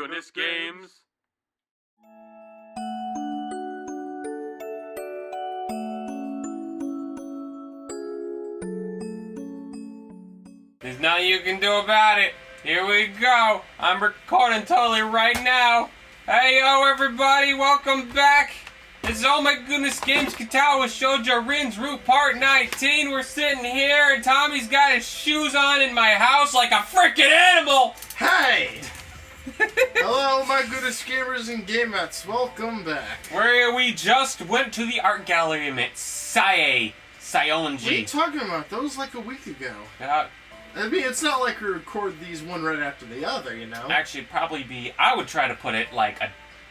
Goodness Games. There's nothing you can do about it. Here we go. I'm recording totally right now. Hey yo everybody, welcome back. This is Oh My Goodness Games Katawa Shoujo Rin's Root Part 19. We're sitting here and Tommy's got his shoes on in my house like a freaking animal. Hey! Hello, my goodness gamers and gamettes. Welcome back. Where we just went to the art gallery and met Sae Sionji. What are you talking about? That was like a week ago. I mean, it's not like we record these one right after the other, you know? Actually, probably be. I would try to put it like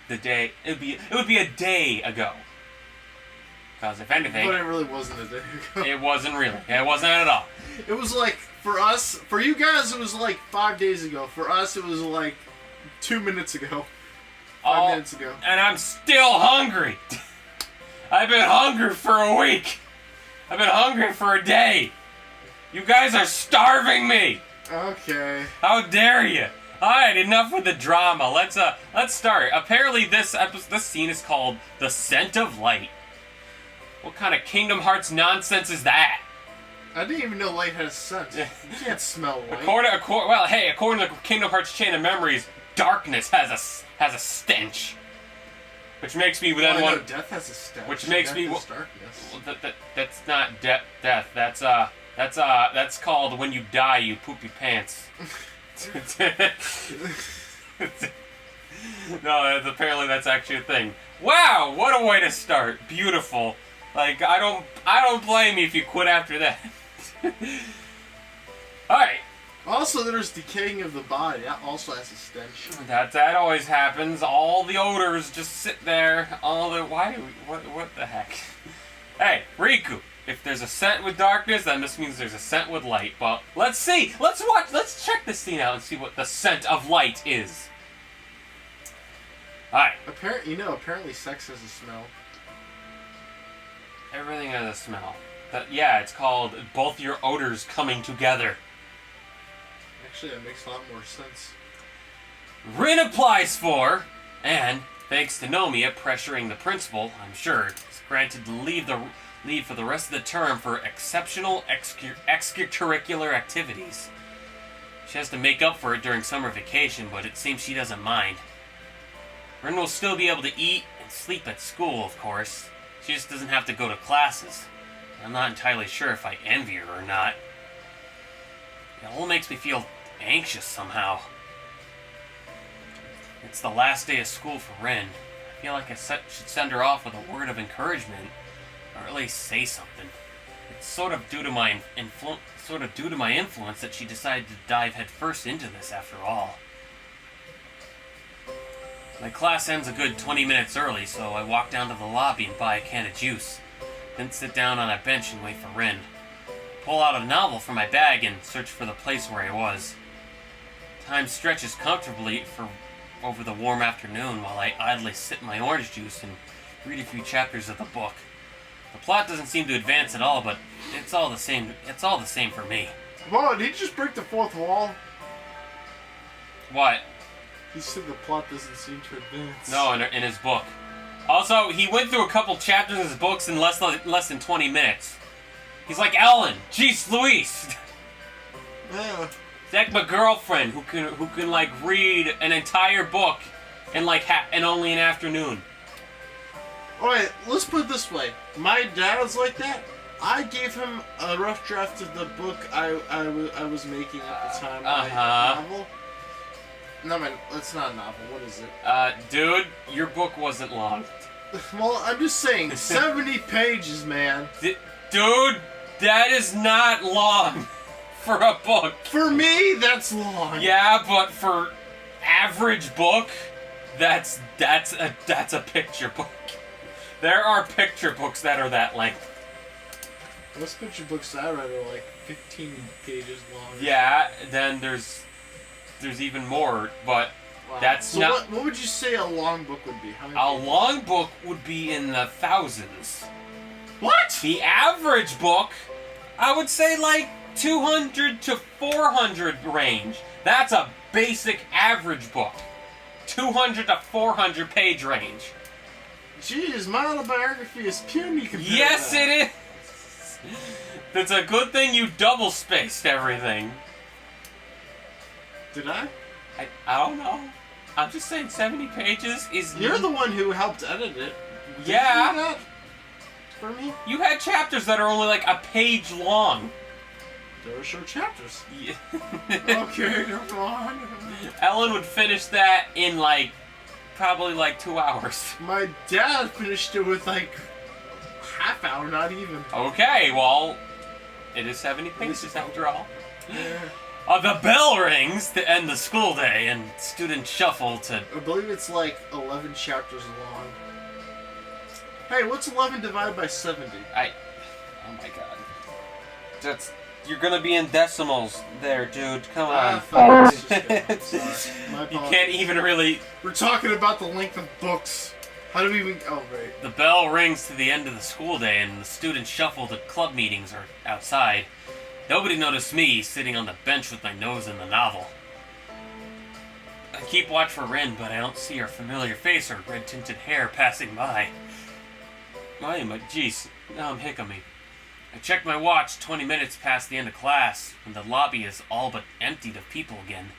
the day. It would be a day ago. Because if anything, but it really wasn't a day ago. It wasn't really. It wasn't at all. It was like for us, for you guys, it was like 5 days ago. For us, it was like 2 minutes ago. 5 minutes ago. And I'm still hungry. I've been hungry for a week. I've been hungry for a day. You guys are starving me. Okay. How dare you? Alright, enough with the drama. Let's start. Apparently this scene is called The Scent of Light. What kind of Kingdom Hearts nonsense is that? I didn't even know light has scent. You can't smell light. According to Kingdom Hearts Chain of Memories, darkness has a stench. Which makes me then want. Death has a stench. Which makes me darkness. That's not death. That's called when you die, you poop your pants. No, apparently that's actually a thing. Wow, what a way to start. Beautiful. Like I don't blame you if you quit after that. Alright. Also, there's decaying of the body. That also has a stench. That always happens. All the odors just sit there. What the heck? Hey, Riku. If there's a scent with darkness, then this means there's a scent with light. Well, let's see. Let's check this scene out and see what the scent of light is. Alright. Apparently sex has a smell. Everything has a smell. Yeah, it's called both your odors coming together. Actually, that makes a lot more sense. Rin applies for, and thanks to Nomiya pressuring the principal, I'm sure, is granted to leave for the rest of the term for exceptional extracurricular activities. She has to make up for it during summer vacation, but it seems she doesn't mind. Rin will still be able to eat and sleep at school, of course. She just doesn't have to go to classes. I'm not entirely sure if I envy her or not. It all makes me feel anxious somehow. It's the last day of school for Rin. I feel like I should send her off with a word of encouragement, or at least say something. It's sort of due to my influence that she decided to dive headfirst into this after all. My class ends a good 20 minutes early, so I walk down to the lobby and buy a can of juice, then sit down on a bench and wait for Rin. Pull out a novel from my bag and search for the place where I was. Time stretches comfortably over the warm afternoon while I idly sip my orange juice and read a few chapters of the book. The plot doesn't seem to advance at all, but it's all the same. It's all the same for me. Whoa, did he just break the fourth wall? What? He said the plot doesn't seem to advance. No, in his book. Also, he went through a couple chapters in his books in less than 20 minutes. He's like Ellen. Jeez Louise. Yeah. It's like my girlfriend who can like read an entire book in like in only an afternoon. Alright, let's put it this way. My dad was like that. I gave him a rough draft of the book I was making at the time. My novel. No, man, that's not a novel. What is it? Dude, your book wasn't long. Well, I'm just saying, 70 pages, man. Dude, that is not long for a book. For me, that's long. Yeah, but for average book, that's a picture book. There are picture books that are that length. Most picture books I read are like 15 pages long. Yeah, then there's even more, but wow. That's so not... What would you say a long book would be? A long book would be in the thousands. What? The average book, I would say like 200 to 400 range. That's a basic average book. 200 to 400 page range. Jeez, my autobiography is puny compared to Yes, that. it is. It's a good thing you double spaced everything. Did I? I don't know. I'm just saying 70 pages is... You're the one who helped edit it. Did Yeah. you do that for me? You had chapters that are only like a page long. There were short chapters. Yeah. Okay, come on. Ellen would finish that in like probably like 2 hours. My dad finished it with like half hour, not even. Okay, well, it is 70 pages after all. Yeah. The bell rings to end the school day, and students shuffle to... I believe it's like 11 chapters long. Hey, what's 11 divided by 70? Oh my god. That's... You're gonna be in decimals there, dude. Come on. I'm sorry. My You apologies. can't even really... We're talking about the length of books. How do we even... Oh, right. The bell rings to the end of the school day, and the students shuffle to club meetings or outside. Nobody noticed me sitting on the bench with my nose in the novel. I keep watch for Rin, but I don't see her familiar face or red-tinted hair passing by. Jeez, now I'm hiccupping. I check my watch 20 minutes past the end of class, and the lobby is all but emptied of people again.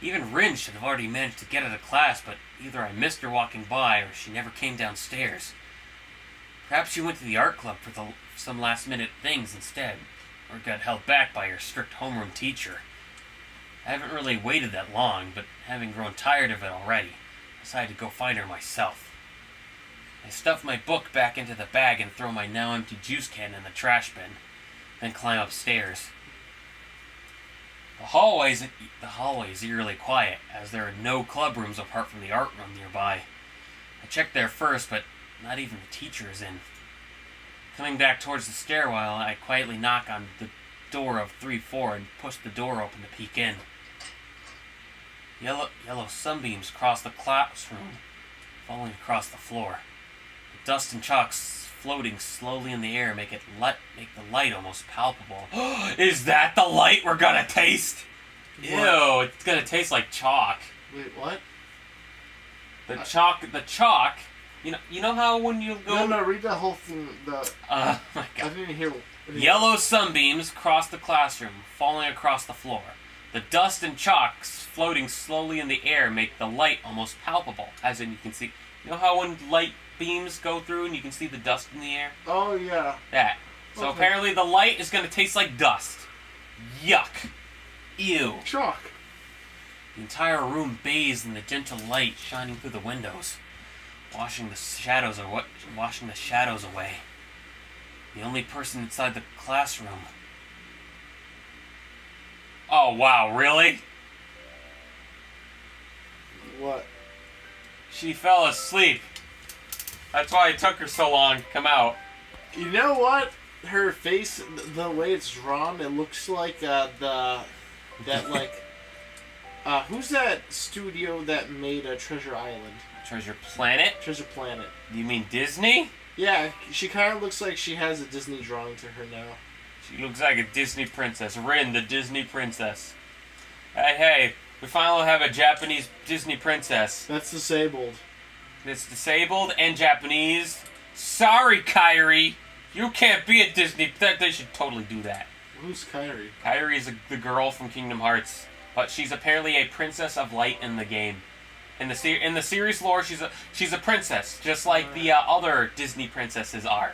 Even Rin should have already managed to get out of class, but either I missed her walking by or she never came downstairs. Perhaps she went to the art club for some last-minute things instead, or got held back by her strict homeroom teacher. I haven't really waited that long, but having grown tired of it already, I decided to go find her myself. I stuff my book back into the bag and throw my now empty juice can in the trash bin, then climb upstairs. The hallway is eerily quiet, as there are no club rooms apart from the art room nearby. I check there first, but not even the teacher is in. Coming back towards the stairwell, I quietly knock on the door of 3-4 and push the door open to peek in. Yellow sunbeams cross the classroom, falling across the floor. The dust and chalks floating slowly in the air make the light almost palpable. Is that the light we're gonna taste? What? Ew, it's gonna taste like chalk. Wait, what? The chalk. You know how when you go... No, read that whole thing. My I god. didn't hear... Yellow sunbeams cross the classroom, falling across the floor. The dust and chalks floating slowly in the air make the light almost palpable, as in you can see... You know how when light beams go through and you can see the dust in the air? Oh, yeah. That. So Okay. apparently the light is going to taste like dust. Yuck. Ew. Chalk. The entire room bathes in the gentle light shining through the windows, washing the shadows away. The only person inside the classroom. Oh wow, really? What? She fell asleep. That's why it took her so long to come out. You know what? Her face, the way it's drawn, it looks like who's that studio that made Treasure Island? Treasure Planet? Treasure Planet. You mean Disney? Yeah, she kind of looks like she has a Disney drawing to her now. She looks like a Disney princess. Rin, the Disney princess. Hey, we finally have a Japanese Disney princess. That's disabled. It's disabled and Japanese. Sorry, Kairi. You can't be a Disney... They should totally do that. Who's Kairi? Kairi is the girl from Kingdom Hearts. But she's apparently a princess of light in the game. In the series lore, she's a princess, just like the other Disney princesses are.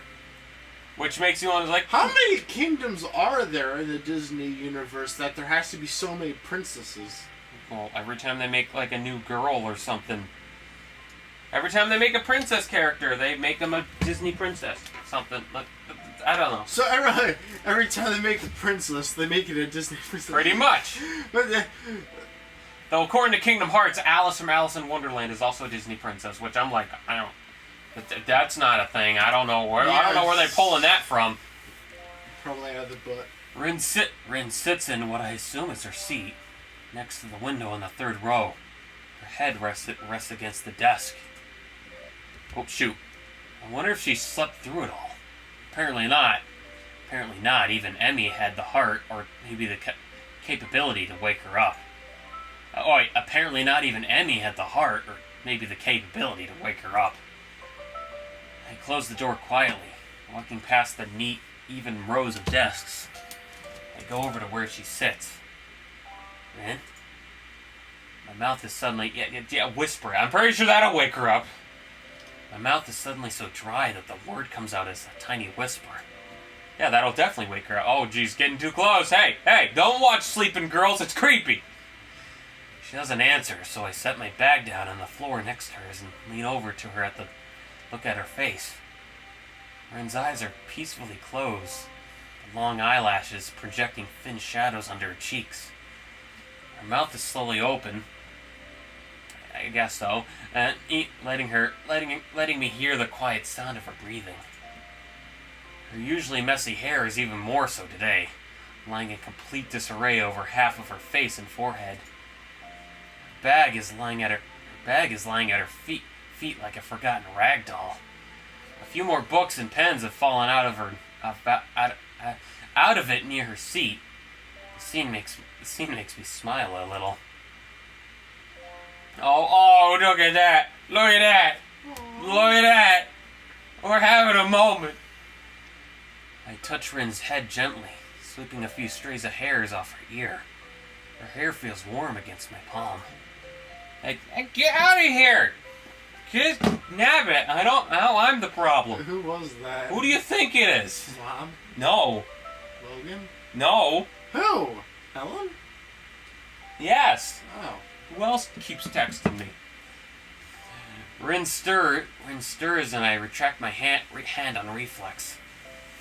Which makes you wonder, like... How many kingdoms are there in the Disney universe that there has to be so many princesses? Well, every time they make, like, a new girl or something. Every time they make a princess character, they make them a Disney princess. Something. Like, I don't know. So every time they make a princess, they make it a Disney princess. Pretty much. But Though, according to Kingdom Hearts, Alice from Alice in Wonderland is also a Disney princess, which I'm like, I don't... That's not a thing. I don't know where they're pulling that from. Probably out of the butt. Rin sits in what I assume is her seat, next to the window in the third row. Her head rests against the desk. Oh, shoot. I wonder if she slept through it all. Apparently not. Apparently not. Even Emmy had the heart, or maybe the capability to wake her up. Oh, apparently not even Emmy had the heart, or maybe the capability to wake her up. I closed the door quietly, walking past the neat, even rows of desks. I go over to where she sits. Rin? My mouth is suddenly... Yeah, whisper. I'm pretty sure that'll wake her up. My mouth is suddenly so dry that the word comes out as a tiny whisper. Yeah, that'll definitely wake her up. Oh, geez, getting too close. Hey, don't watch Sleeping Girls. It's creepy. She doesn't answer, so I set my bag down on the floor next to hers and lean over to her look at her face. Rin's eyes are peacefully closed, the long eyelashes projecting thin shadows under her cheeks. Her mouth is slowly open, I guess so, and letting me hear the quiet sound of her breathing. Her usually messy hair is even more so today, lying in complete disarray over half of her face and forehead. Her bag is lying at her feet like a forgotten rag doll. A few more books and pens have fallen out of it near her seat. The scene makes me smile a little. Oh, look at that! Look at that! Look at that! We're having a moment. I touch Rin's head gently, sweeping a few strays of hairs off her ear. Her hair feels warm against my palm. Hey, get out of here! Just nab it. I'm the problem. Who was that? Who do you think it is? Mom? No. Logan? No. Who? Helen? Yes. Oh. Who else keeps texting me? Rin stirs and I retract my hand on reflex,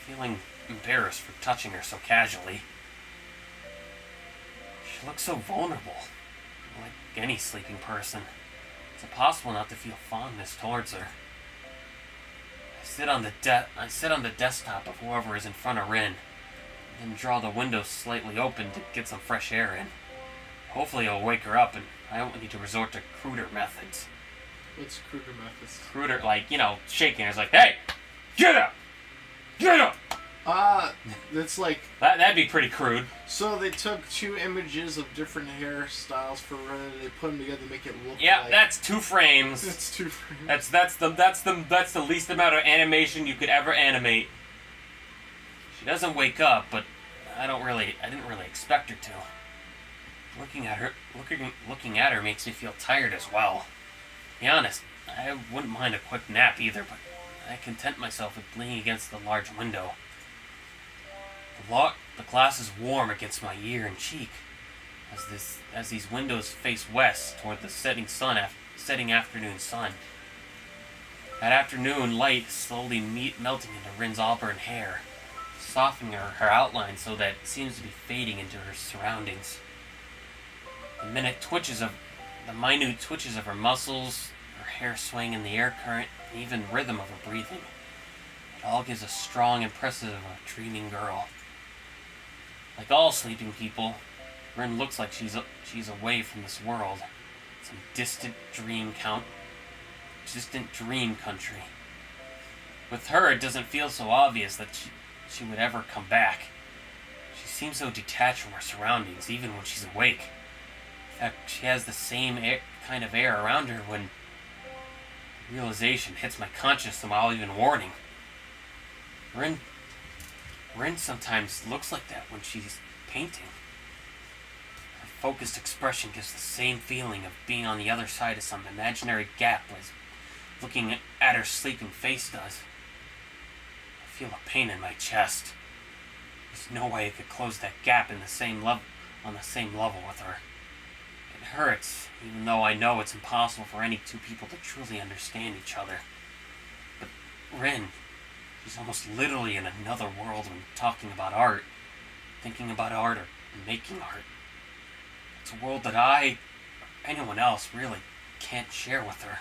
feeling embarrassed for touching her so casually. She looks so vulnerable, like any sleeping person. It's impossible not to feel fondness towards her. I sit on the desktop of whoever is in front of Rin, and then draw the window slightly open to get some fresh air in. Hopefully it'll wake her up and I don't need to resort to cruder methods. What's cruder methods? Cruder, like, shaking her. It's like, hey, get up! Get up! That's like... That'd be pretty crude. So they took two images of different hairstyles for Ren and they put them together to make it look Yeah, like... that's 2 frames. That's 2 frames. That's the least amount of animation you could ever animate. She doesn't wake up, but I didn't really expect her to. Looking at her makes me feel tired as well. To be honest, I wouldn't mind a quick nap either, but I content myself with leaning against the large window. The glass is warm against my ear and cheek, as these windows face west toward the setting afternoon sun. That afternoon light is slowly melting into Rin's auburn hair, softening her outline so that it seems to be fading into her surroundings. The minute twitches of her muscles, her hair swaying in the air current, and even rhythm of her breathing. It all gives a strong impression of a dreaming girl. Like all sleeping people, Rin looks like she's away from this world, some distant dream country. With her, it doesn't feel so obvious that she would ever come back. She seems so detached from her surroundings, even when she's awake. In fact, she has the same kind of air around her when realization hits my consciousness without even warning. Rin sometimes looks like that when she's painting. Her focused expression gives the same feeling of being on the other side of some imaginary gap as looking at her sleeping face does. I feel a pain in my chest. There's no way I could close that gap on the same level with her. It hurts, even though I know it's impossible for any two people to truly understand each other. But Rin, she's almost literally in another world when talking about art, thinking about art, or making art. It's a world that I, or anyone else, really can't share with her.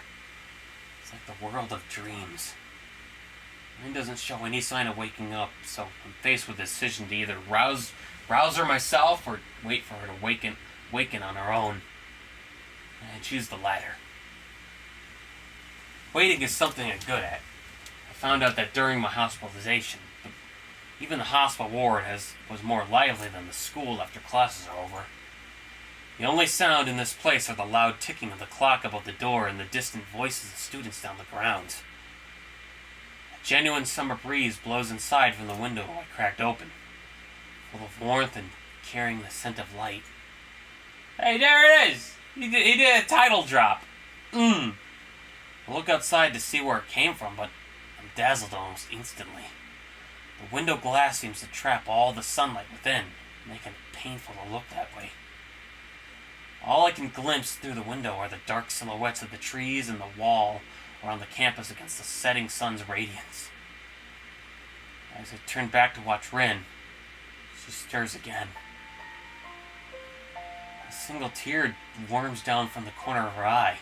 It's like the world of dreams. Rin doesn't show any sign of waking up, so I'm faced with the decision to either rouse her myself or wait for her to waken on her own. And I choose the latter. Waiting is something I'm good at. I found out that during my hospitalization, even the hospital ward was more lively than the school after classes are over. The only sound in this place are the loud ticking of the clock above the door and the distant voices of students down the grounds. A genuine summer breeze blows inside from the window I cracked open, full of warmth and carrying the scent of light. Hey, there it is! He did a title drop. I look outside to see where it came from, but I'm dazzled almost instantly. The window glass seems to trap all the sunlight within, making it painful to look that way. All I can glimpse through the window are the dark silhouettes of the trees and the wall around the campus against the setting sun's radiance. As I turn back to watch Rin, she stirs again. A single tear worms down from the corner of her eye,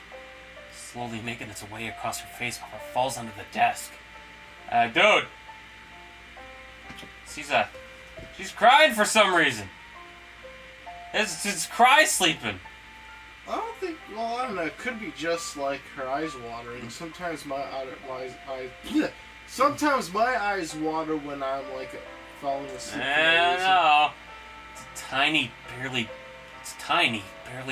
slowly making its way across her face before it falls onto the desk. Dude! She's crying for some reason. It's cry sleeping. I don't think. Well, I don't know. It could be just like her eyes watering. Sometimes my eyes. Sometimes my eyes water when I'm like falling asleep. No, it's tiny, barely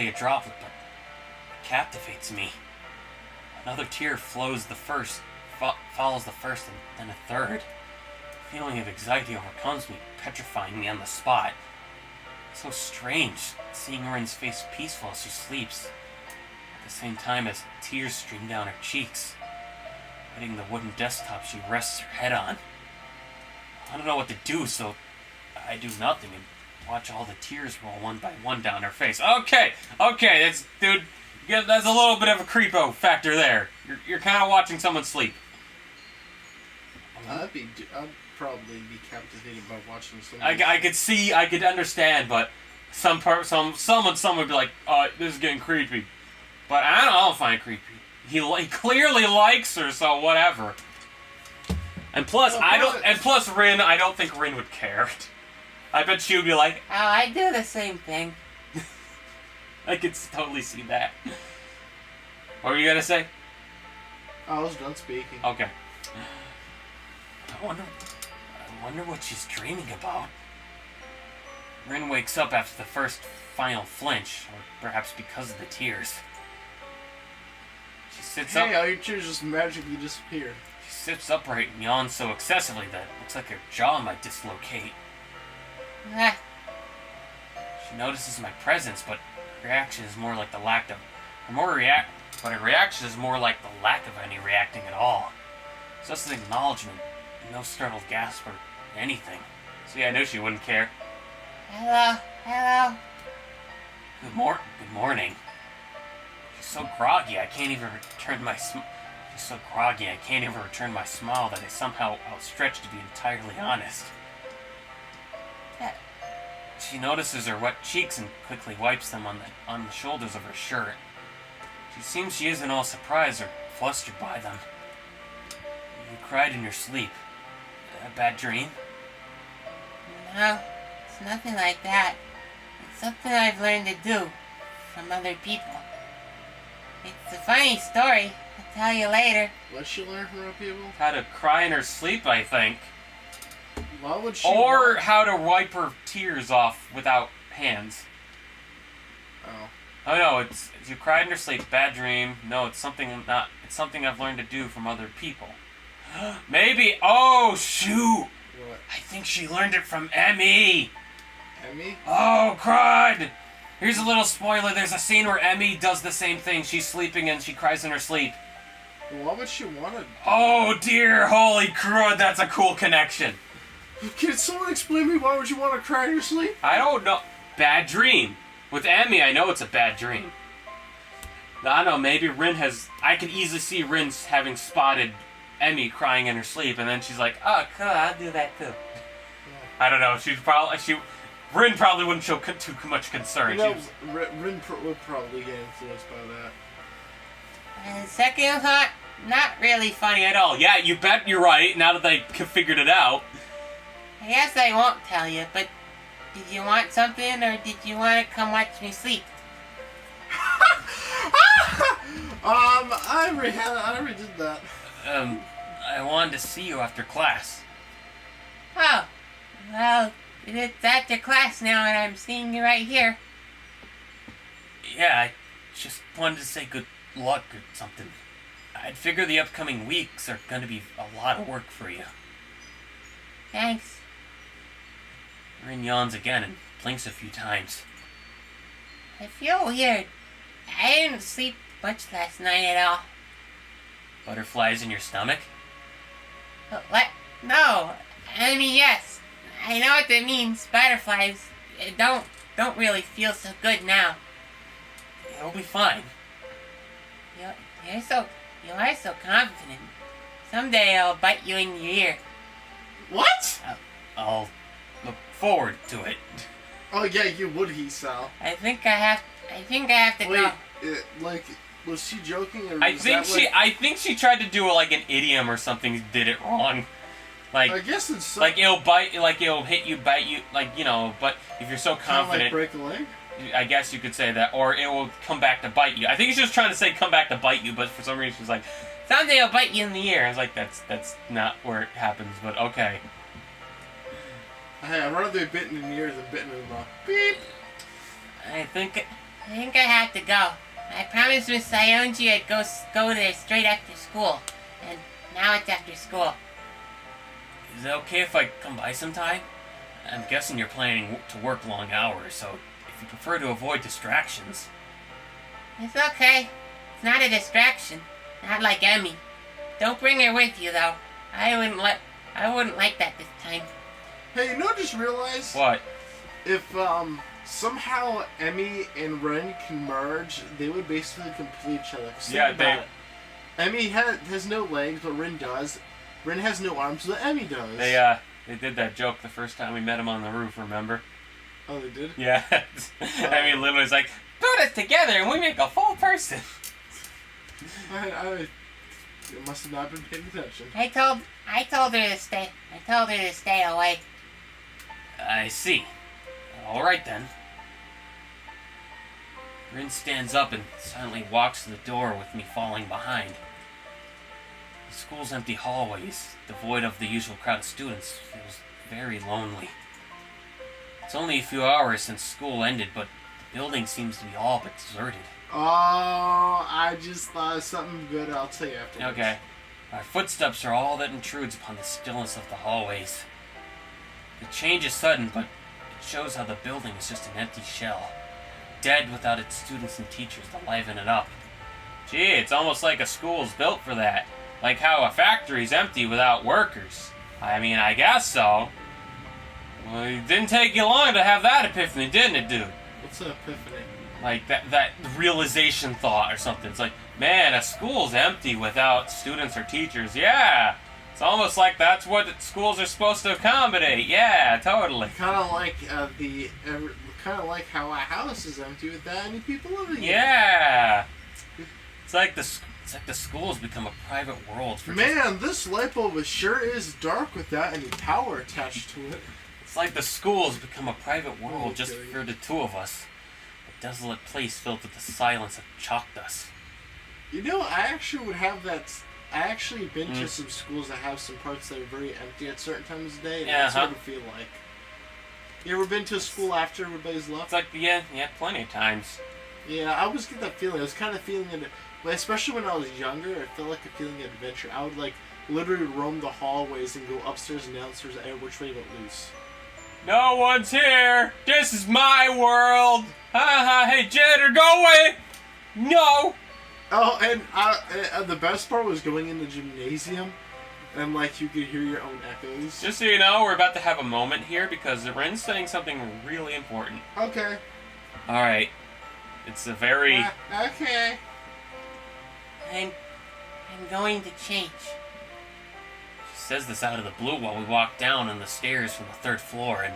a droplet, but it captivates me. Another tear follows the first, and then a third. A feeling of anxiety overcomes me, petrifying me on the spot. So strange, seeing Rin's face peaceful as she sleeps, at the same time as tears stream down her cheeks, hitting the wooden desktop she rests her head on. I don't know what to do, so I do nothing and watch all the tears roll one by one down her face. Okay, that's a little bit of a creepo factor there. You're kind of watching someone sleep. I'd probably be captivated by watching someone. I could understand, but someone would be like, "Oh, this is getting creepy," but I don't find it creepy. He clearly likes her, so whatever. And plus, Rin, I don't think Rin would care. I bet she would be like, "Oh, I do the same thing." I could totally see that. What were you gonna say? I was done speaking. Okay. I wonder what she's dreaming about. Rin wakes up after the first final flinch, or perhaps because of the tears. She sits up. Hey, all your tears just magically disappeared. She sits upright and yawns so excessively that it looks like her jaw might dislocate. She notices my presence, but her reaction is more like the lack of any reacting at all. It's just an acknowledgement, no startled gasp or anything. See, I knew she wouldn't care. Hello. Good morning. She's so groggy, I can't even return my smile that I somehow outstretched to be entirely honest. She notices her wet cheeks and quickly wipes them on the shoulders of her shirt. She seems she isn't all surprised or flustered by them. You cried in your sleep. A bad dream? No, it's nothing like that. It's something I've learned to do from other people. It's a funny story. I'll tell you later. What'd she learn from other people? How to cry in her sleep, I think. Why would she? Or how to wipe her tears off without hands. Oh no, it's you cried in her sleep, bad dream. No, it's something I've learned to do from other people. Maybe. Oh shoot! What? I think she learned it from Emmy. Emmy? Oh crud! Here's a little spoiler. There's a scene where Emmy does the same thing. She's sleeping and she cries in her sleep. Why would she want to? Oh dear! Holy crud! That's a cool connection. Can someone explain me why would you want to cry in your sleep? I don't know. Bad dream. With Emmy, I know it's a bad dream. I don't know. Maybe I could easily see Rin having spotted Emmy crying in her sleep, and then she's like, "Oh, cool, I'll do that too." Yeah. I don't know. Rin probably wouldn't show too much concern. Rin would probably get influenced by that. And the second thought, not really funny at all. Yeah, you bet you're right. Now that they figured it out. I guess I won't tell you, but did you want something, or did you want to come watch me sleep? I already did that. I wanted to see you after class. Oh, well, it's after class now, and I'm seeing you right here. yeah, I just wanted to say good luck or something. I'd figure the upcoming weeks are gonna be a lot of work for you. Thanks. Rin yawns again and blinks a few times. I feel weird. I didn't sleep much last night at all. Butterflies in your stomach? What? No. I mean, yes. I know what that means. Butterflies don't really feel so good now. It'll be fine. You are so confident. Someday I'll bite you in your ear. What? I'll look forward to it. Oh yeah, you would, Sal. I think I have to Wait, go. was she joking or I was think that I think she tried to do like an idiom or something, did it wrong. Like, I guess it's so, like it'll bite, like it'll hit you, bite you, like, you know. But if you're so confident, break a leg. I guess you could say that, or it will come back to bite you. I think she's just trying to say come back to bite you, but for some reason she's like, someday I'll bite you in the ear. I was like, that's not where it happens, but okay. Hey, I'd rather be bitten in the ear than bitten in the mouth. Beep. I think I have to go. I promised Miss Sionji I'd go there straight after school, and now it's after school. Is it okay if I come by sometime? I'm guessing you're planning to work long hours, so if you prefer to avoid distractions. It's okay. It's not a distraction. Not like Emmy. Don't bring her with you, though. I wouldn't like that this time. Hey, you know what I just realized? What? If somehow Emmy and Ren can merge, they would basically complete each other. Yeah, they. Emmy has no legs, but Ren does. Ren has no arms, but Emmy does. They did that joke the first time we met him on the roof, remember? Oh, they did? Yeah. I mean, literally, it's like, put us together and we make a full person. I must have not been paying attention. I told her to stay. I told her to stay away. I see. All right then. Rin stands up and silently walks to the door with me falling behind. The school's empty hallways, devoid of the usual crowd of students, feels very lonely. It's only a few hours since school ended, but the building seems to be all but deserted. Oh, I just thought of something good. I'll tell you afterwards. Okay. Our footsteps are all that intrudes upon the stillness of the hallways. The change is sudden, but it shows how the building is just an empty shell. Dead without its students and teachers to liven it up. Gee, it's almost like a school's built for that. Like how a factory's empty without workers. I mean, I guess so. Well, it didn't take you long to have that epiphany, didn't it, dude? What's an epiphany? Like that realization thought or something. It's like, man, a school's empty without students or teachers. Yeah. It's almost like that's what schools are supposed to accommodate. Yeah, totally. Kind of like how a house is empty without any people living in it. Yeah. It's like the school's become a private world for Man, this light bulb sure is dark without any power attached to it. It's like the school's become a private world just for the two of us. A desolate place filled with the silence of chalk dust. You know, I actually would have that. I actually been to some schools that have some parts that are very empty at certain times of the day, and that's what it would feel like. You ever been to a school after everybody's left? It's like, yeah, plenty of times. Yeah, I always get that feeling. I was kind of feeling it, especially when I was younger. I felt like a feeling of adventure. I would literally roam the hallways and go upstairs and downstairs, which way but loose. No one's here. This is my world. Hey, janitor, go away. No. Oh, and the best part was going in the gymnasium, and you could hear your own echoes. Just so you know, we're about to have a moment here because Ren's saying something really important. Okay. All right. It's a very. Okay. I'm going to change. She says this out of the blue while we walk down on the stairs from the 3rd floor, and.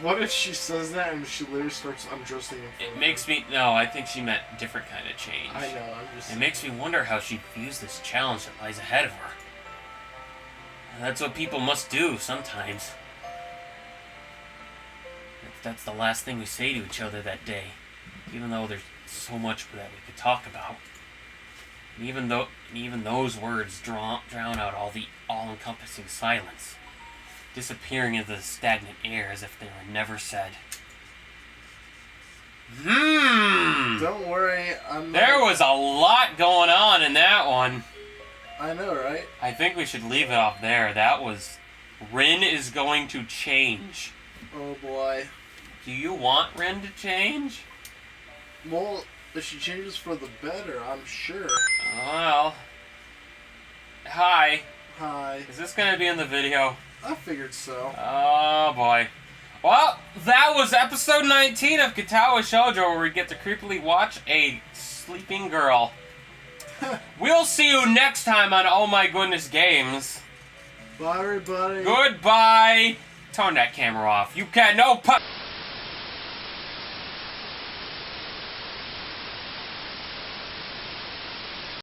What if she says that and she literally starts undressing in front It makes me. No, I think she meant different kind of change. I know, I'm just. It makes me wonder how she views this challenge that lies ahead of her. That's what people must do sometimes. That's the last thing we say to each other that day, even though there's so much that we could talk about. And even those words drown out all the all-encompassing silence, disappearing into the stagnant air as if they were never said. Don't worry, I'm. There was a lot going on in that one. I know, right? I think we should leave it off there. That was... Rin is going to change. Oh boy. Do you want Rin to change? Well, if she changes for the better, I'm sure. Well... Hi. Hi. Is this going to be in the video? I figured so. Oh boy. Well, that was episode 19 of Katawa Shoujo, where we get to creepily watch a sleeping girl. We'll see you next time on Oh My Goodness Games. Bye, everybody. Goodbye. Turn that camera off. You can't. No.